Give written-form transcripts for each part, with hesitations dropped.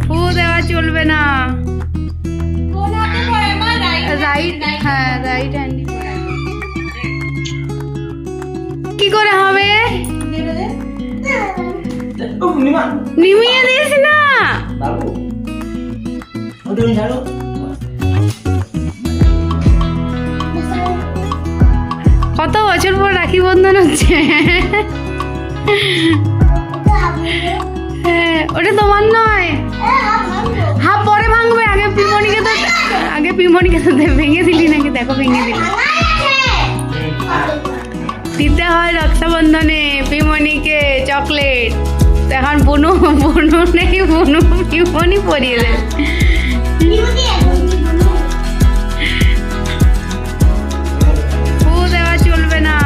ফু দেওয়া চলবে না। রাইট, হ্যাঁ রাইট হ্যান্ড কি করে হবে? নিমিয়ে দিস না। কত বছর পর রাখি বন্ধন হচ্ছে। হ্যাঁ, ওটা তোমার নয়। হ্যাঁ পরে ভাঙবে, আগে পিমনিকে তো ভেঙে দিলি নাকি? দেখো ভেঙে দিলি। দিতে হয় রক্ষাবন্ধনে পিমনিকে চকলেট। এখন বুনু নেই, পিমনি পরিয়ে দেবে। ফু দেওয়া চলবে না।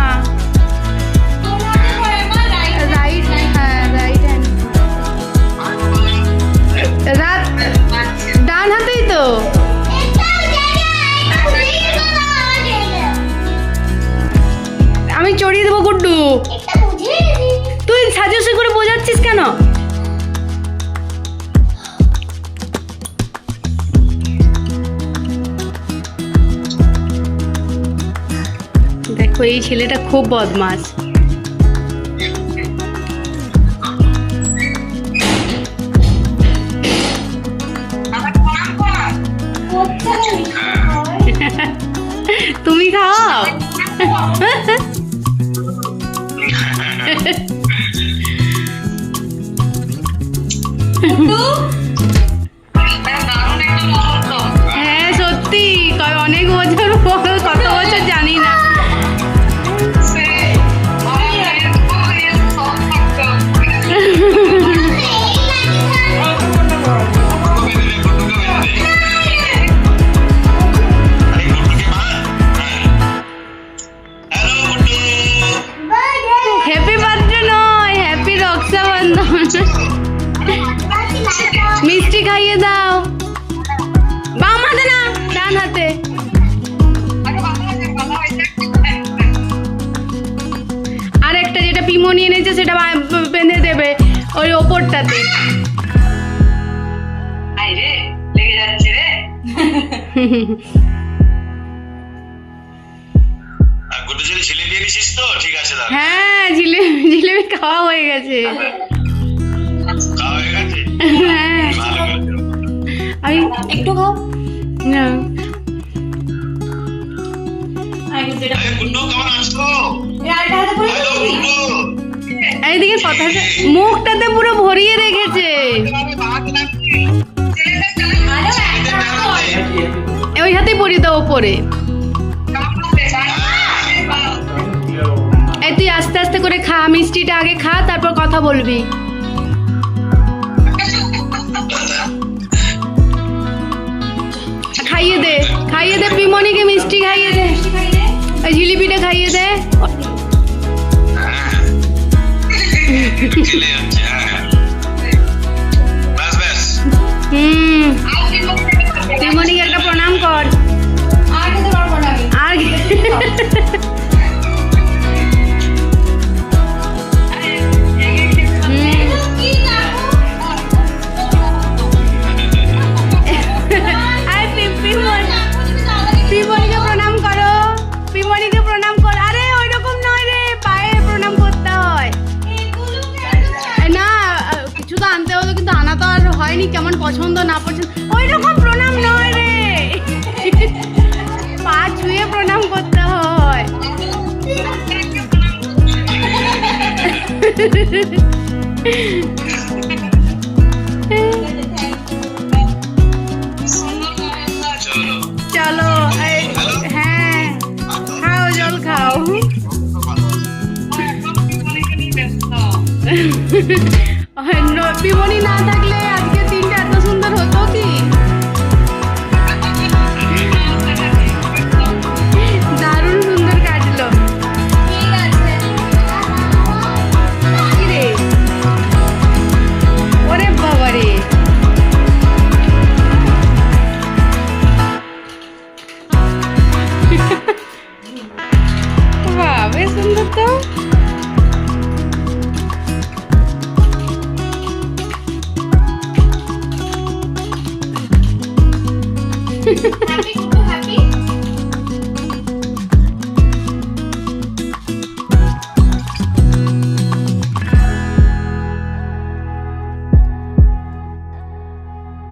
রাইট, হ্যাঁ রাইট হ্যান্ড। ডান হাতেই তো। আমি চড়িয়ে দেবো গুড্ডু। তুই সাজুসি করে বোঝাচ্ছিস কেন? দেখো এই ছেলেটা খুব বদমাশ। তুমি খাও। হ্যাঁ সত্যি, অনেক বছর পর, কত বছর জানি না। হ্যাপি বার্থডে নয়, হ্যাপি রক্ষাবন্ধন। মিষ্টি খাইয়ে দাও। বাম হাতে না, ডান হাতে। আর একটা যেটা পিমনি এনেছে সেটা বেঁধে দেবে ওই ওপরটাতে। হ্যাঁ জিলেবি খাওয়া হয়ে গেছে। হ্যাঁ আমি একটু খাও না। এইদিকে কথা, মুখটাতে পুরো ভরিয়ে রেখেছে। ওই হাতেই পরিয়ে দাও ওপরে। এই তুই আস্তে আস্তে করে খা, মিষ্টিটা আগে খা, তারপর কথা বলবি। খাইয়ে দে পিমনিকে, মিষ্টি খাইয়ে দে, ওই জিলিপিটা খাইয়ে দে। পিমনিকে একটা প্রণাম কর। আর পিমনিকে প্রণাম করো, পিমনিকে প্রণাম কর। আরে ওই রকম নয় রে, পায়ে প্রণাম করতে হয় না। কিছু তো আনতে হতো, কিন্তু আনা তো আর হয়নি। কেমন পছন্দ না পছন্দ ওই রকম প্রণাম নয় রে, পা ছুঁয়ে প্রণাম করতে হয়। চলো, হ্যাঁ খাও, জল খাও। পিমনি না থাকলে আজকে দিনটা এত সুন্দর হতো কি? দারুণ সুন্দর কাটলো। ঠিক আছে। Happy Guddu happy